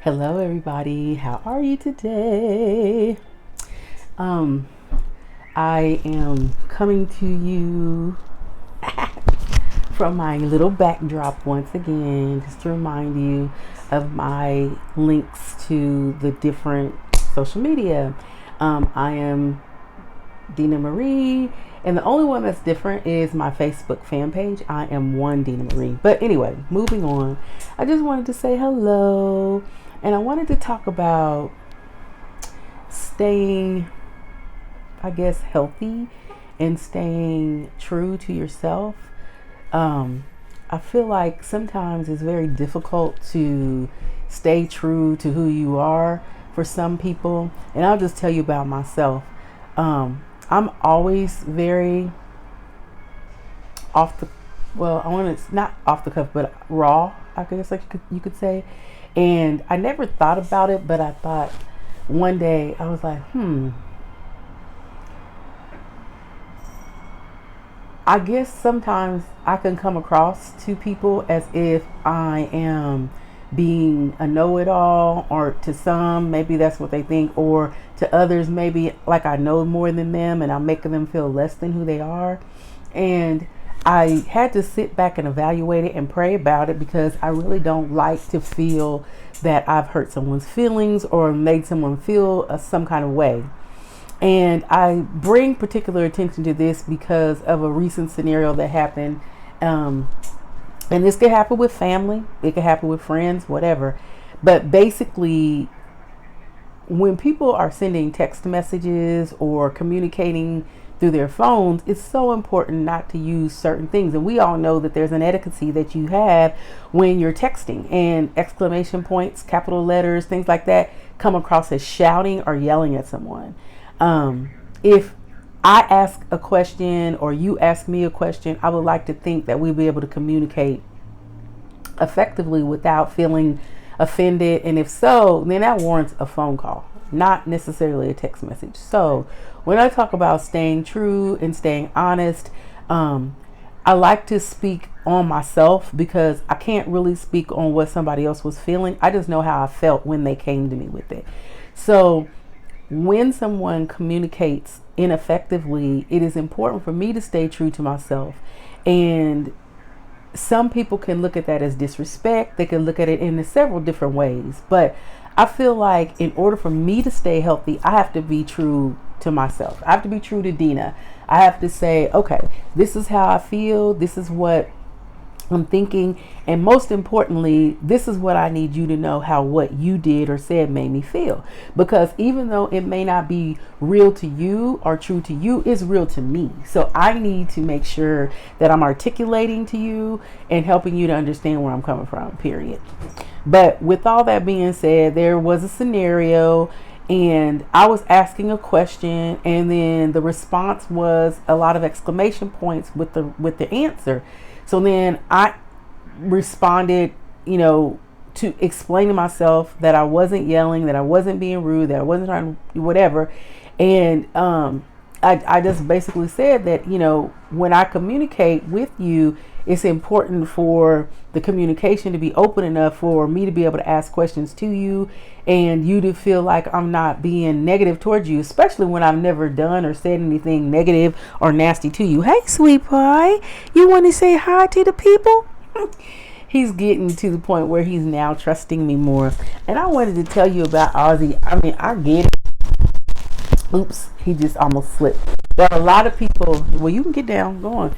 Hello, everybody. How are you today? Um, I am coming to you from my little backdrop once again, just to remind you of my links to the different social media. I am Dina Marie, and the only one that's different is my Facebook fan page. I am one Dina Marie. But anyway, moving on. I just wanted to say hello, and I wanted to talk about staying, I guess, healthy and staying true to yourself. Um, I feel like sometimes it's very difficult to stay true to who you are for some people. And I'll just tell you about myself. I'm always very off the, well, I want to, not off the cuff, but raw, I guess like you could say. And I never thought about it, but I thought one day I was like, I guess sometimes I can come across to people as if I am being a know-it-all, or to some maybe that's what they think, or to others maybe like I know more than them and I'm making them feel less than who they are. And I had to sit back and evaluate it and pray about it, because I really don't like to feel that I've hurt someone's feelings or made someone feel some kind of way. And I bring particular attention to this because of a recent scenario that happened. And this could happen with family, it could happen with friends, whatever. But basically, when people are sending text messages or communicating through their phones, it's so important not to use certain things. And we all know that there's an etiquette that you have when you're texting, and exclamation points, capital letters, things like that come across as shouting or yelling at someone. If I ask a question or you ask me a question, I would like to think that we'll be able to communicate effectively without feeling offended. And if so, then that warrants a phone call, not necessarily a text message. So when I talk about staying true and staying honest, I like to speak on myself, because I can't really speak on what somebody else was feeling. I just know how I felt when they came to me with it. So when someone communicates ineffectively, it is important for me to stay true to myself. And some people can look at that as disrespect. They can look at it in several different ways. But I feel like in order for me to stay healthy, I have to be true to myself. I have to be true to Dina. I have to say, okay, this is how I feel. This is what I'm thinking. And most importantly, this is what I need you to know, how what you did or said made me feel. Because even though it may not be real to you or true to you, it's real to me. So I need to make sure that I'm articulating to you and helping you to understand where I'm coming from, period. But with all that being said, there was a scenario and I was asking a question, and then the response was a lot of exclamation points with the answer. So then I responded, to explain to myself that I wasn't yelling, that I wasn't being rude, that I wasn't trying to do whatever. And I just basically said that, when I communicate with you, it's important for the communication to be open enough for me to be able to ask questions to you, and you to feel like I'm not being negative towards you, especially when I've never done or said anything negative or nasty to you. Hey, sweet pie, you want to say hi to the people? He's getting to the point where he's now trusting me more. And I wanted to tell you about Ozzy. I mean, I get it. Oops, he just almost slipped. But a lot of people, well, you can get down, go on.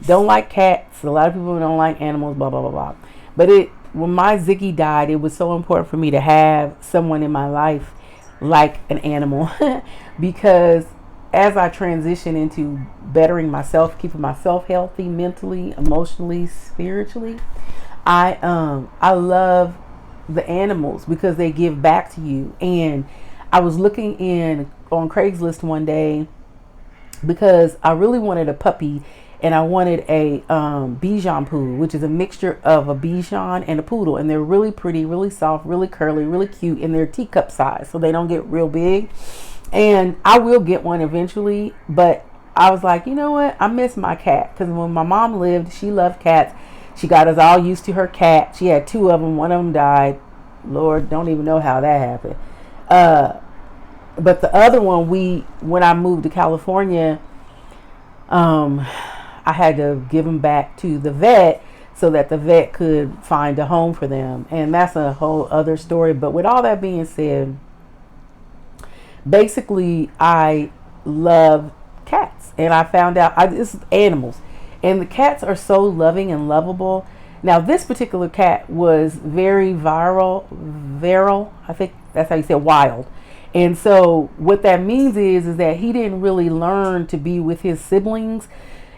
Don't like cats. A lot of people don't like animals, blah, blah, blah, blah. But when my Ziggy died, it was so important for me to have someone in my life like an animal because as I transition into bettering myself, keeping myself healthy mentally, emotionally, spiritually, I love the animals because they give back to you. And I was looking on Craigslist one day because I really wanted a puppy, and I wanted a Bichon poodle, which is a mixture of a Bichon and a poodle. And they're really pretty, really soft, really curly, really cute, and they're teacup size, so they don't get real big. And I will get one eventually, but I was like, you know what? I miss my cat, because when my mom lived, she loved cats. She got us all used to her cat. She had two of them. One of them died. Lord, don't even know how that happened. But the other one, when I moved to California, I had to give them back to the vet so that the vet could find a home for them. And that's a whole other story. But with all that being said, basically, I love cats. And I found out, this is animals. And the cats are so loving and lovable. Now, this particular cat was very viral, I think that's how you say wild. And so what that means is that he didn't really learn to be with his siblings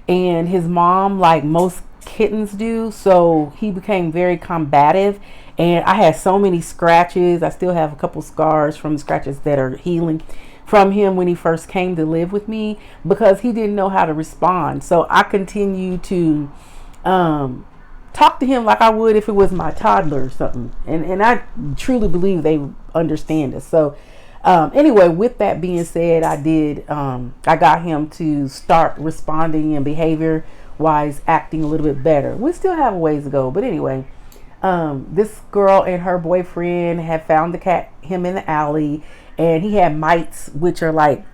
and his mom like most kittens do. So he became very combative. And I had so many scratches. I still have a couple scars from the scratches that are healing from him when he first came to live with me, because he didn't know how to respond. So I continue to talk to him like I would if it was my toddler or something. And I truly believe they understand us. So anyway, with that being said, I got him to start responding and behavior wise acting a little bit better. We still have a ways to go, but anyway, this girl and her boyfriend had found him in the alley, and he had mites, which are like,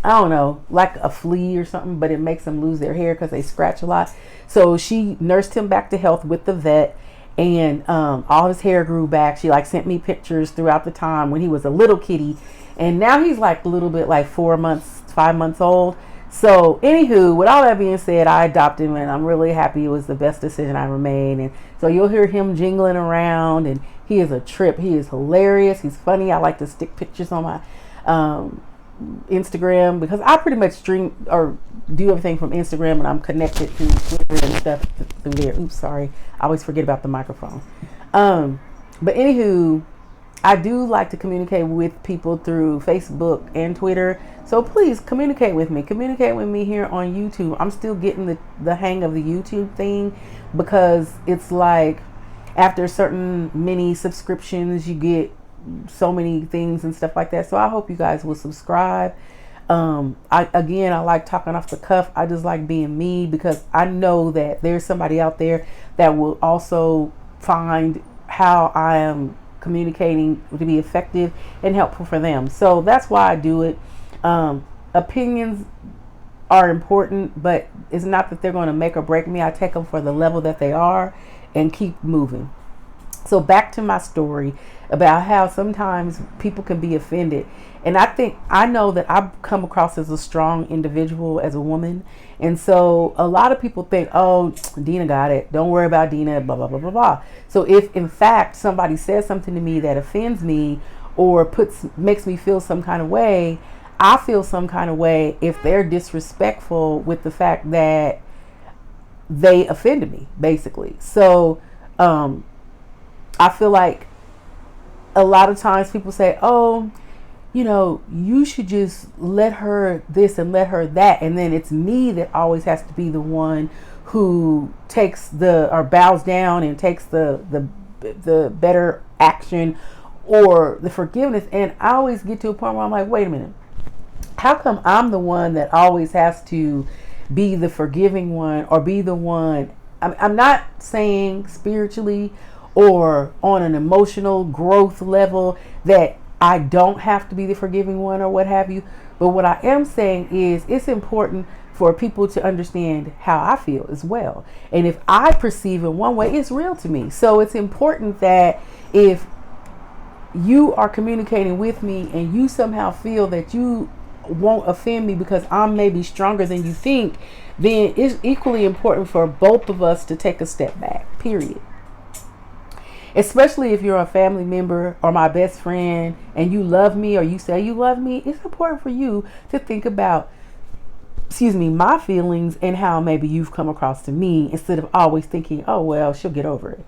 I don't know, like a flea or something, but it makes them lose their hair because they scratch a lot. So she nursed him back to health with the vet, and all his hair grew back. She like sent me pictures throughout the time when he was a little kitty, and now he's like a little bit like 5 months old. So anywho, with all that being said, I adopted him, and I'm really happy. It was the best decision I ever made. And so you'll hear him jingling around, and he is a trip. He is hilarious. He's funny. I like to stick pictures on my Instagram, because I pretty much stream or do everything from Instagram, and I'm connected to Twitter and stuff through there. Oops, sorry. I always forget about the microphone. But anywho, I do like to communicate with people through Facebook and Twitter. So please communicate with me. Communicate with me here on YouTube. I'm still getting the hang of the YouTube thing, because it's like after certain many subscriptions, you get so many things and stuff like that. So I hope you guys will subscribe. I like talking off the cuff. I just like being me, because I know that there's somebody out there that will also find how I am communicating to be effective and helpful for them. So that's why I do it. Opinions are important, but it's not that they're going to make or break me. I take them for the level that they are and keep moving. So back to my story about how sometimes people can be offended. And I know that I've come across as a strong individual, as a woman. And so a lot of people think, oh, Dina got it. Don't worry about Dina, blah, blah, blah, blah, blah. So if in fact somebody says something to me that offends me or makes me feel some kind of way, I feel some kind of way if they're disrespectful with the fact that they offended me, basically. So I feel like a lot of times people say, oh, you should just let her this and let her that. And then it's me that always has to be the one who bows down and takes the better action or the forgiveness. And I always get to a point where I'm like, wait a minute. How come I'm the one that always has to be the forgiving one, or be the one? I'm not saying spiritually or on an emotional growth level that I don't have to be the forgiving one or what have you. But what I am saying is it's important for people to understand how I feel as well. And if I perceive in one way, it's real to me. So it's important that if you are communicating with me and you somehow feel that you won't offend me because I'm maybe stronger than you think, then it's equally important for both of us to take a step back, period. Especially if you're a family member or my best friend and you love me, or you say you love me, it's important for you to think about, my feelings and how maybe you've come across to me, instead of always thinking, oh, well, she'll get over it.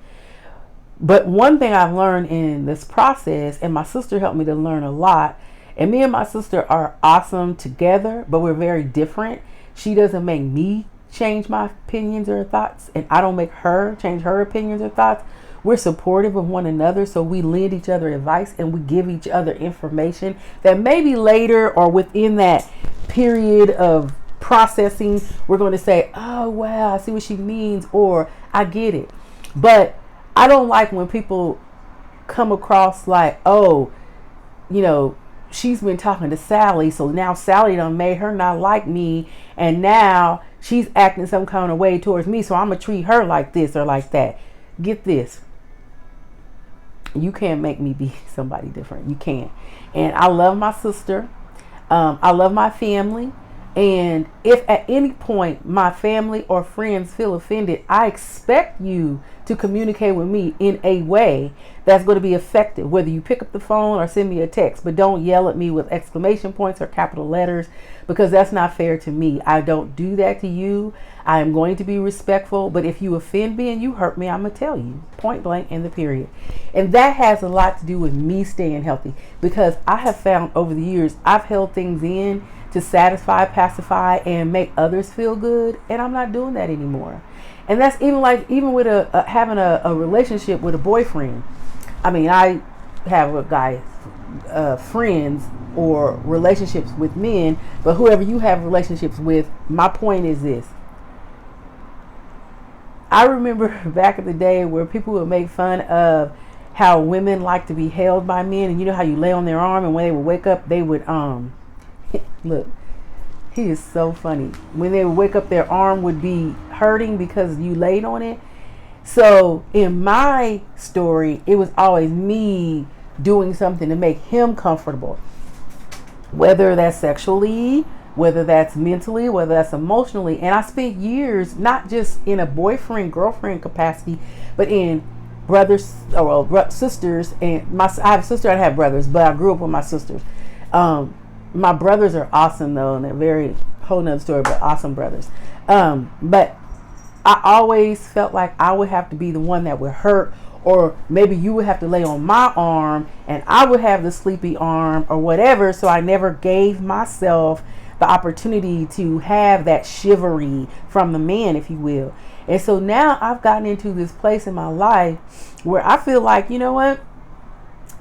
But one thing I've learned in this process, and my sister helped me to learn a lot, and me and my sister are awesome together, but we're very different. She doesn't make me change my opinions or thoughts, and I don't make her change her opinions or thoughts. We're supportive of one another, so we lend each other advice and we give each other information that maybe later or within that period of processing, we're going to say, oh, wow, I see what she means, or I get it. But I don't like when people come across like, oh, you know, she's been talking to Sally, so now Sally done made her not like me, and now she's acting some kind of way towards me, so I'm gonna treat her like this or like that. Get this. You can't make me be somebody different. You can't. And I love my sister. I love my family. And if at any point my family or friends feel offended, I expect you to communicate with me in a way that's going to be effective, whether you pick up the phone or send me a text. But don't yell at me with exclamation points or capital letters, because that's not fair to me. I don't do that to you. I am going to be respectful, but if you offend me and you hurt me, I'm going to tell you point blank in the period. And that has a lot to do with me staying healthy, because I have found over the years I've held things in to satisfy, pacify, and make others feel good, and I'm not doing that anymore. And that's even with having a relationship with a boyfriend. I mean, I have a guy friends or relationships with men, but whoever you have relationships with, my point is this. I remember back in the day where people would make fun of how women like to be held by men, and you know how you lay on their arm, and when they would wake up, they would look, he is so funny. When they would wake up, their arm would be hurting because you laid on it. So in my story, it was always me doing something to make him comfortable, whether that's sexually, whether that's mentally, whether that's emotionally. And I spent years not just in a boyfriend girlfriend capacity, but in brothers or sisters. And I have a sister, I have brothers, but I grew up with my sisters. My brothers are awesome though, and they're very whole nother story, but awesome brothers. But I always felt like I would have to be the one that would hurt, or maybe you would have to lay on my arm and I would have the sleepy arm or whatever. So I never gave myself the opportunity to have that chivalry from the man, if you will. And so now I've gotten into this place in my life where I feel like, you know what?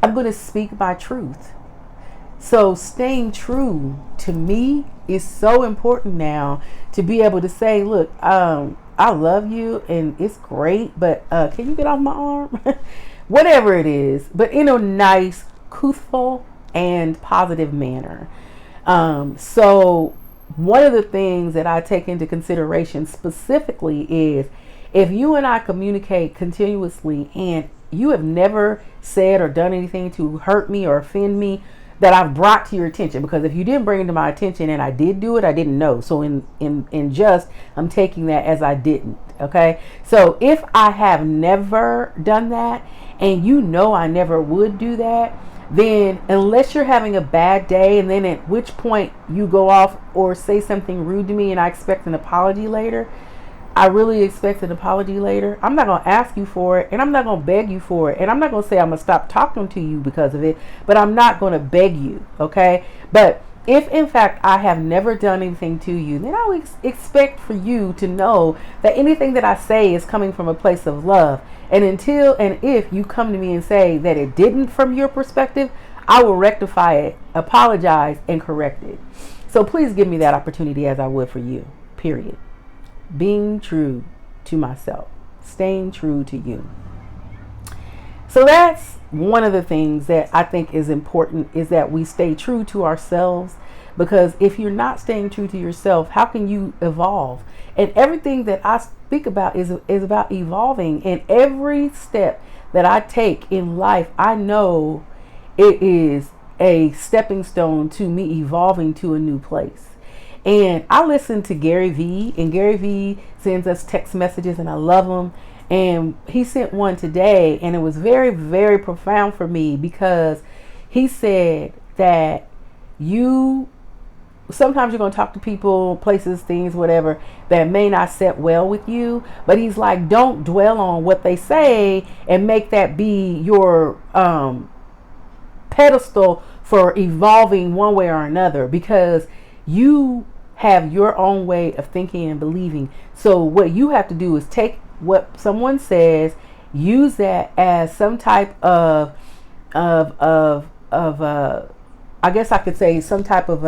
I'm going to speak my truth. So staying true to me is so important now, to be able to say, look, I love you and it's great, but can you get off my arm? Whatever it is, but in a nice, truthful, and positive manner. So one of the things that I take into consideration specifically is, if you and I communicate continuously and you have never said or done anything to hurt me or offend me that I've brought to your attention, because if you didn't bring it to my attention and I did do it, I didn't know. So I'm taking that as I didn't. Okay. So if I have never done that, and you know I never would do that, then unless you're having a bad day, and then at which point you go off or say something rude to me and I expect an apology later, I really expect an apology later. I'm not going to ask you for it, and I'm not going to beg you for it, and I'm not going to say I'm going to stop talking to you because of it, but I'm not going to beg you, okay? But if in fact I have never done anything to you, then I would expect for you to know that anything that I say is coming from a place of love. And until and if you come to me and say that it didn't from your perspective, I will rectify it, apologize, and correct it. So please give me that opportunity as I would for you, period. Being true to myself, staying true to you. So that's one of the things that I think is important, is that we stay true to ourselves, because if you're not staying true to yourself, how can you evolve? And everything that I speak about is about evolving. And every step that I take in life, I know it is a stepping stone to me evolving to a new place. And I listen to Gary Vee, and Gary Vee sends us text messages, and I love him. And he sent one today, and it was very, very profound for me, because he said that sometimes you're going to talk to people, places, things, whatever, that may not set well with you. But he's like, don't dwell on what they say and make that be your pedestal for evolving one way or another, because you have your own way of thinking and believing. So what you have to do is take what someone says, use that as some type of I guess I could say some type of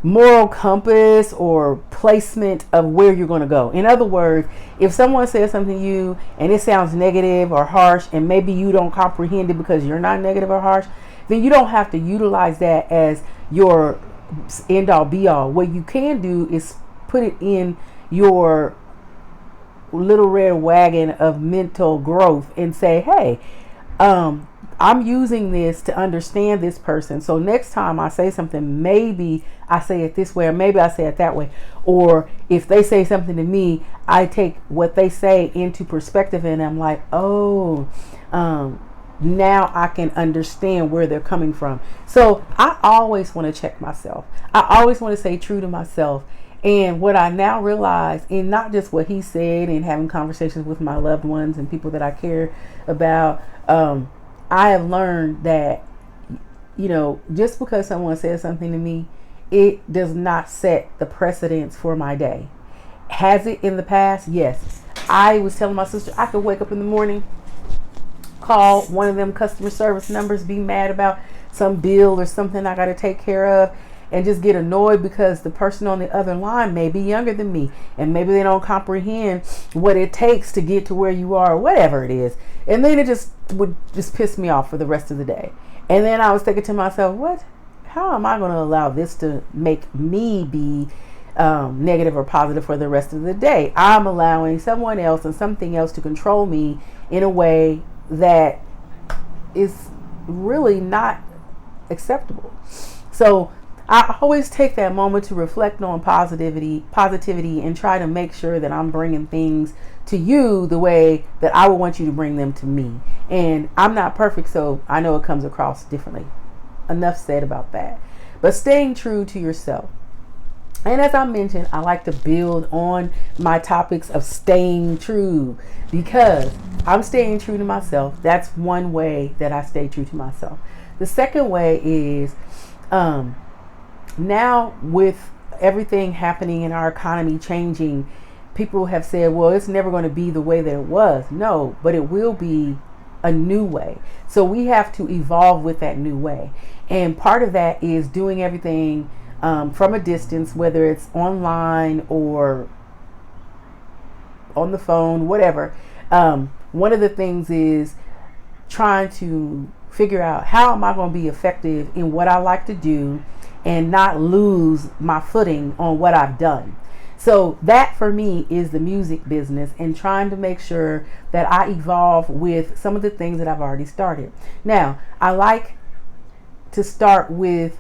moral compass or placement of where you're going to go. In other words, if someone says something to you and it sounds negative or harsh, and maybe you don't comprehend it because you're not negative or harsh, then you don't have to utilize that as your end all be all. What you can do is put it in your little red wagon of mental growth and say, hey, I'm using this to understand this person. So next time I say something, maybe I say it this way, or maybe I say it that way. Or if they say something to me, I take what they say into perspective and I'm like, oh, now I can understand where they're coming from. So I always want to check myself. I always want to stay true to myself. And what I now realize, in not just what he said and having conversations with my loved ones and people that I care about, I have learned that, just because someone says something to me, it does not set the precedence for my day. Has it in the past? Yes. I was telling my sister I could wake up in the morning, call one of them customer service numbers, be mad about some bill or something I got to take care of, and just get annoyed because the person on the other line may be younger than me and maybe they don't comprehend what it takes to get to where you are or whatever it is. And then it just would just piss me off for the rest of the day. And then I was thinking to myself, how am I going to allow this to make me be negative or positive for the rest of the day? I'm allowing someone else and something else to control me in a way that is really not acceptable. So I always take that moment to reflect on positivity, and try to make sure that I'm bringing things to you the way that I would want you to bring them to me. And I'm not perfect, so I know it comes across differently. Enough said about that. But staying true to yourself. And as I mentioned, I like to build on my topics of staying true because I'm staying true to myself. That's one way that I stay true to myself. The second way is, now with everything happening in our economy changing, people have said, well, it's never going to be the way that it was. No, but it will be a new way. So we have to evolve with that new way. And part of that is doing everything from a distance, whether it's online or on the phone, whatever. One of the things is trying to figure out how am I going to be effective in what I like to do and not lose my footing on what I've done. So that for me is the music business and trying to make sure that I evolve with some of the things that I've already started. Now, I like to start with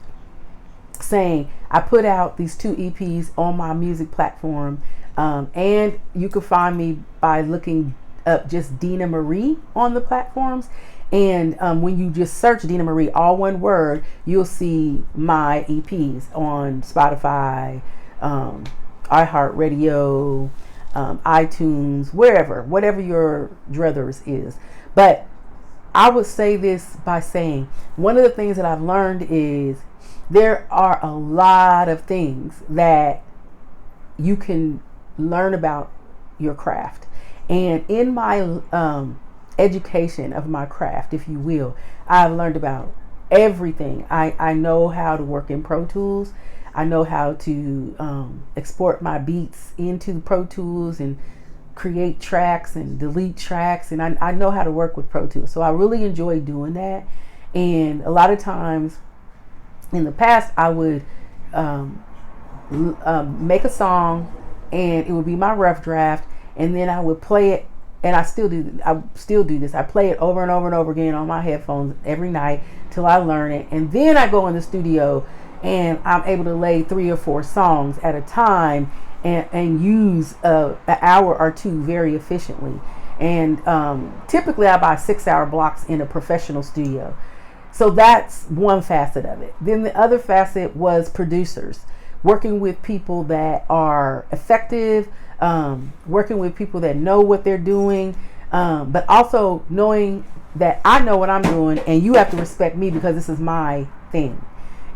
saying I put out these 2 EPs on my music platform, and you can find me by looking up just Dina Marie on the platforms. And when you just search Dina Marie, all one word, you'll see my EPs on Spotify, iHeartRadio, iTunes, whatever your druthers is. But I would say this by saying, one of the things that I've learned is there are a lot of things that you can learn about your craft. And in my education of my craft, if you will, I've learned about everything. I know how to work in Pro Tools. I know how to export my beats into Pro Tools and create tracks and delete tracks. And I know how to work with Pro Tools. So I really enjoy doing that. And a lot of times in the past, I would make a song and it would be my rough draft. And then I would play it. And I still do this. I play it over and over and over again on my headphones every night till I learn it. And then I go in the studio and I'm able to lay 3 or 4 songs at a time and use an hour or 2 very efficiently. And typically I buy 6-hour blocks in a professional studio. So that's one facet of it. Then the other facet was producers, working with people that are effective, working with people that know what they're doing, but also knowing that I know what I'm doing and you have to respect me because this is my thing.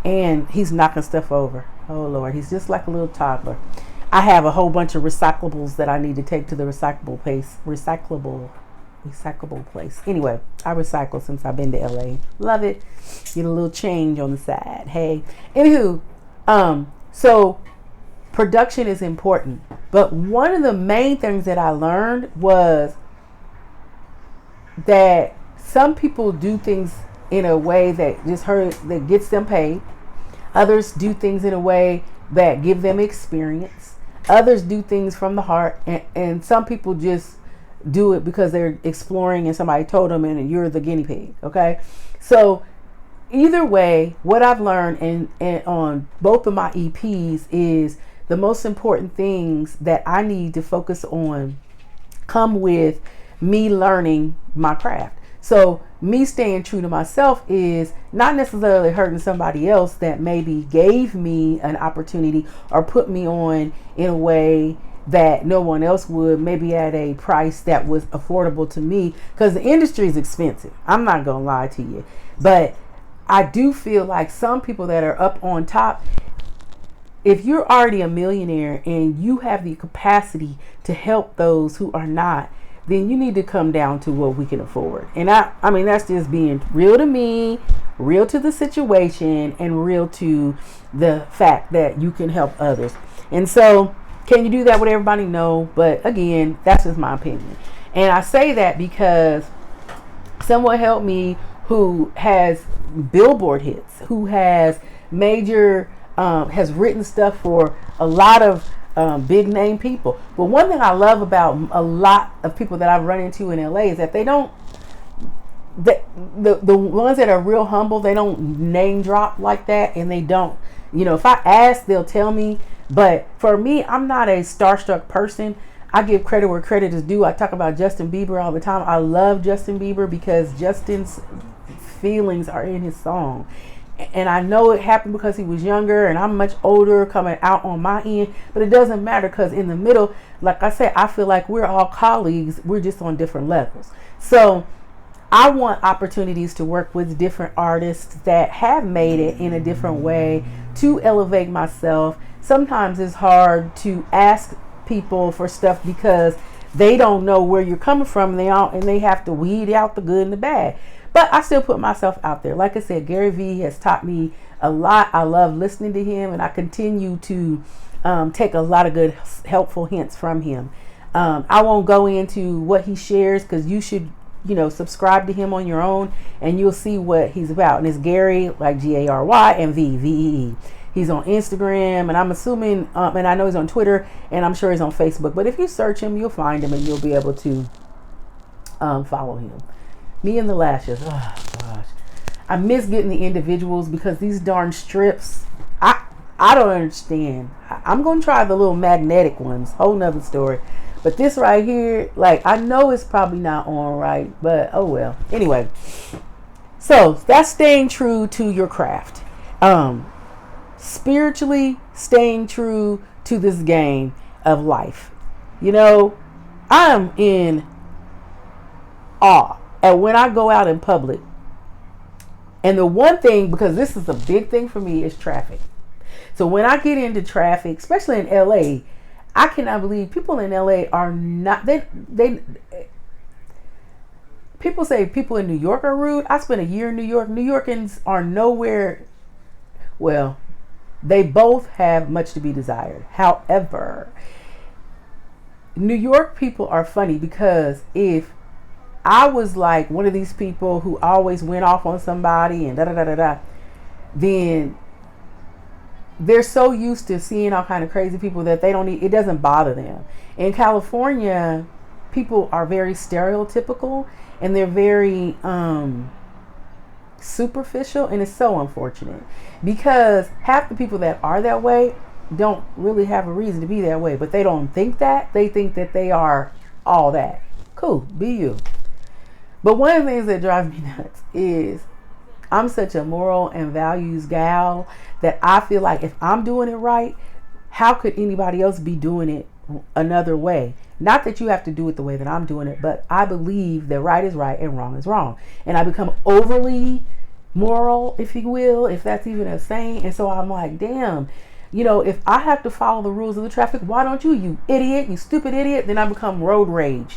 And he's knocking stuff over. Oh Lord, he's just like a little toddler. I have a whole bunch of recyclables that I need to take to the recyclable place. Anyway, I recycle since I've been to LA. Love it. Get a little change on the side. Hey, anywho, So production is important. But one of the main things that I learned was that some people do things in a way that gets them paid. Others do things in a way that give them experience. Others do things from the heart, and some people just do it because they're exploring and somebody told them and you're the guinea pig. Okay, so either way, what I've learned and on both of my EPs is the most important things that I need to focus on come with me learning my craft. So me staying true to myself is not necessarily hurting somebody else that maybe gave me an opportunity or put me on in a way that no one else would, maybe at a price that was affordable to me, because the industry is expensive. I'm not gonna lie to you, but I do feel like some people that are up on top, if you're already a millionaire and you have the capacity to help those who are not, then you need to come down to what we can afford. And I mean, that's just being real to me, real to the situation, and real to the fact that you can help others. And so, can you do that with everybody? No. But again, that's just my opinion. And I say that because someone helped me who has Billboard hits, who has major, has written stuff for a lot of big name people. But one thing I love about a lot of people that I've run into in LA is that they don't, the ones that are real humble, they don't name drop like that, and they don't, if I ask, they'll tell me. But for me, I'm not a starstruck person. I give credit where credit is due. I talk about Justin Bieber all the time. I love Justin Bieber because Justin's feelings are in his song. And I know it happened because he was younger and I'm much older coming out on my end, but it doesn't matter because in the middle, like I said, I feel like we're all colleagues. We're just on different levels. So I want opportunities to work with different artists that have made it in a different way to elevate myself. Sometimes it's hard to ask people for stuff because they don't know where you're coming from, and they have to weed out the good and the bad. But I still put myself out there. Like I said, Gary Vee has taught me a lot. I love listening to him, and I continue to take a lot of good, helpful hints from him. I won't go into what he shares because you should, subscribe to him on your own, and you'll see what he's about. And it's Gary, like Gary, and Vee. He's on Instagram, and I'm assuming, and I know he's on Twitter, and I'm sure he's on Facebook. But if you search him, you'll find him, and you'll be able to follow him. Me and the lashes. Oh gosh, I miss getting the individuals because these darn strips, I don't understand. I'm gonna try the little magnetic ones. Whole nother story. But this right here, like, I know it's probably not on right, but oh well. Anyway, so that's staying true to your craft. Spiritually staying true to this game of life. I'm in awe. And when I go out in public, and the one thing, because this is a big thing for me, is traffic. So when I get into traffic, especially in LA, I cannot believe people in LA are not, people say people in New York are rude. I spent a year in New York. New Yorkers are nowhere, well, they both have much to be desired. However, New York people are funny because if I was like one of these people who always went off on somebody and then they're so used to seeing all kind of crazy people that it doesn't bother them. In California, people are very stereotypical and they're very superficial, and it's so unfortunate because half the people that are that way don't really have a reason to be that way, but they don't think that. They think that they are all that. Cool, be you. But one of the things that drives me nuts is I'm such a moral and values gal that I feel like if I'm doing it right, how could anybody else be doing it another way? Not that you have to do it the way that I'm doing it, but I believe that right is right and wrong is wrong. And I become overly moral, if you will, if that's even a saying. And so I'm like, damn, if I have to follow the rules of the traffic, why don't you idiot, you stupid idiot? Then I become road rage.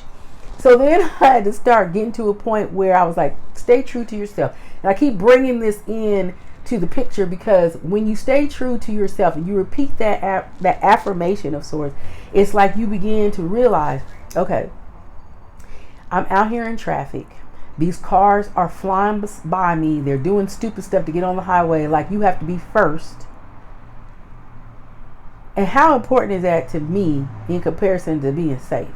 So then I had to start getting to a point where I was like, stay true to yourself. And I keep bringing this in to the picture, because when you stay true to yourself and you repeat that affirmation of sorts, it's like you begin to realize, okay, I'm out here in traffic. These cars are flying by me. They're doing stupid stuff to get on the highway. Like, you have to be first. And how important is that to me in comparison to being safe?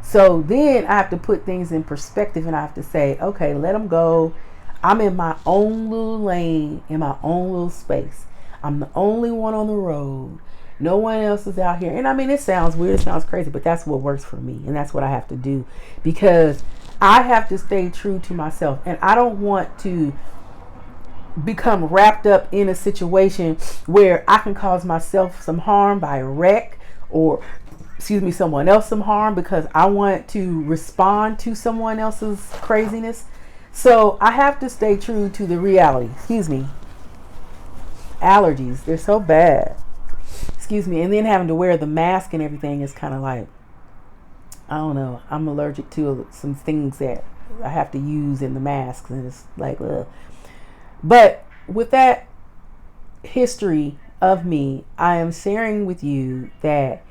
So then I have to put things in perspective, and I have to say, okay, let them go. I'm in my own little lane, in my own little space. I'm the only one on the road. No one else is out here. And I mean, it sounds weird, it sounds crazy, but that's what works for me. And that's what I have to do, because I have to stay true to myself. And I don't want to become wrapped up in a situation where I can cause myself some harm by a wreck, or someone else some harm, because I want to respond to someone else's craziness. So I have to stay true to the reality. Allergies, they're so bad. And then having to wear the mask and everything is kind of like, I don't know, I'm allergic to some things that I have to use in the masks, and it's like, ugh. But with that history of me, I am sharing with you that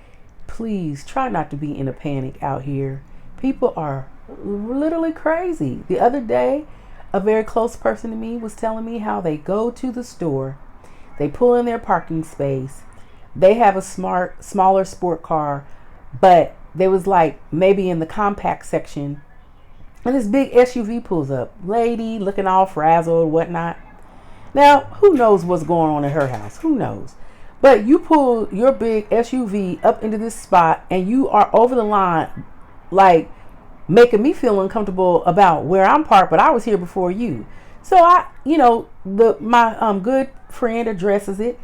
please try not to be in a panic out here. People are literally crazy. The other day, a very close person to me was telling me how they go to the store, they pull in their parking space, they have a smaller sport car, but they was like maybe in the compact section, and this big SUV pulls up, lady looking all frazzled, whatnot. Now, who knows what's going on in her house? Who knows? But you pull your big SUV up into this spot, and you are over the line, like making me feel uncomfortable about where I'm parked, but I was here before you. So my good friend addresses it,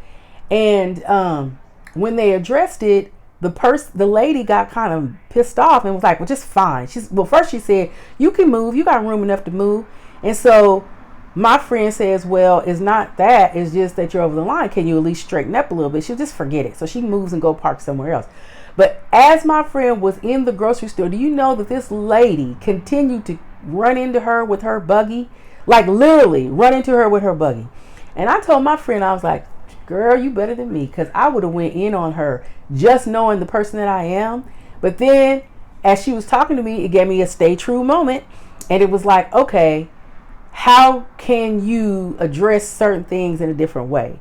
and when they addressed it, the lady got kind of pissed off and was like, well, just fine. First she said, you can move, you got room enough to move. And so my friend says, well, it's not that, it's just that you're over the line. Can you at least straighten up a little bit? She'll just forget it. So she moves and go park somewhere else. But as my friend was in the grocery store, do you know that this lady continued to run into her with her buggy? Like, literally run into her with her buggy. And I told my friend, I was like, girl, you better than me, because I would have went in on her just knowing the person that I am. But then as she was talking to me, it gave me a stay true moment. And it was like, okay, how can you address certain things in a different way?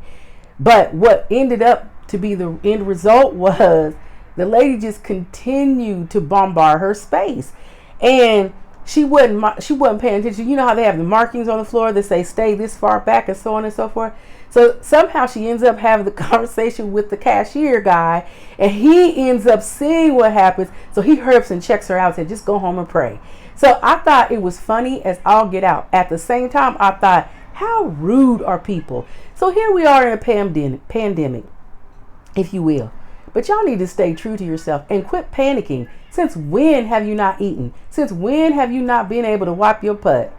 But what ended up to be the end result was the lady just continued to bombard her space. And she wasn't paying attention. You know how they have the markings on the floor that say stay this far back and so on and so forth. So somehow she ends up having the conversation with the cashier guy, and he ends up seeing what happens. So he hurries and checks her out and said, just go home and pray. So I thought it was funny as all get out. At the same time, I thought, how rude are people? So here we are in a pandemic, if you will. But y'all need to stay true to yourself and quit panicking. Since when have you not eaten? Since when have you not been able to wipe your butt?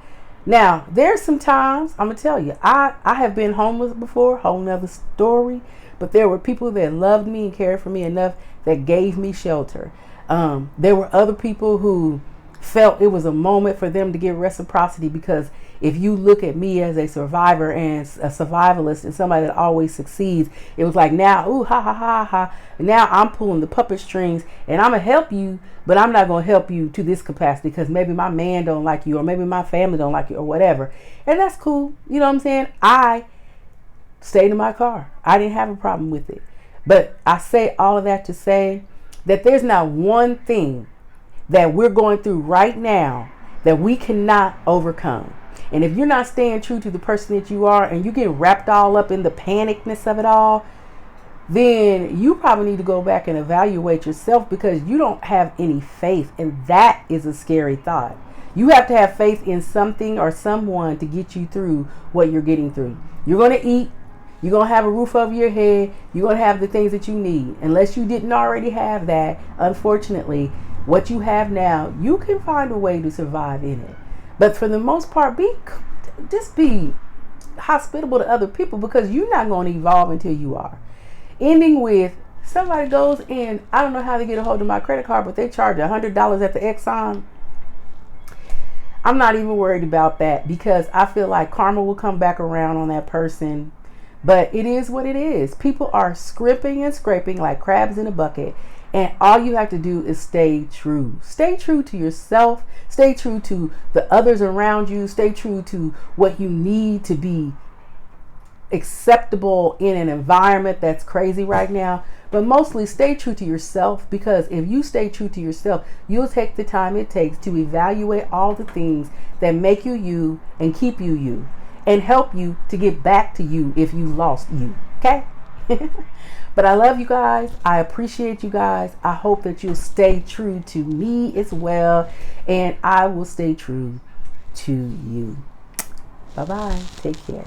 Now, there's some times, I'm going to tell you, I have been homeless before, whole nother story. But there were people that loved me and cared for me enough that gave me shelter. There were other people who felt it was a moment for them to give reciprocity, because if you look at me as a survivor and a survivalist and somebody that always succeeds, it was like, now, ooh, ha, ha, ha, ha. Now I'm pulling the puppet strings, and I'm going to help you, but I'm not going to help you to this capacity because maybe my man don't like you, or maybe my family don't like you, or whatever. And that's cool. You know what I'm saying? I stayed in my car. I didn't have a problem with it. But I say all of that to say that there's not one thing that we're going through right now that we cannot overcome. And if you're not staying true to the person that you are, and you get wrapped all up in the panicness of it all, then you probably need to go back and evaluate yourself, because you don't have any faith. And that is a scary thought. You have to have faith in something or someone to get you through what you're getting through. You're going to eat. You're going to have a roof over your head. You're going to have the things that you need. Unless you didn't already have that, unfortunately, what you have now, you can find a way to survive in it. But for the most part, just be hospitable to other people, because you're not going to evolve until you are. Ending with, somebody goes in, I don't know how they get a hold of my credit card, but they charge $100 at the Exxon. I'm not even worried about that because I feel like karma will come back around on that person. But it is what it is. People are scrimping and scraping like crabs in a bucket. And all you have to do is stay true. Stay true to yourself. Stay true to the others around you. Stay true to what you need to be acceptable in an environment that's crazy right now. But mostly stay true to yourself, because if you stay true to yourself, you'll take the time it takes to evaluate all the things that make you you and keep you you and help you to get back to you if you lost you. Okay? But I love you guys. I appreciate you guys. I hope that you'll stay true to me as well. And I will stay true to you. Bye-bye. Take care.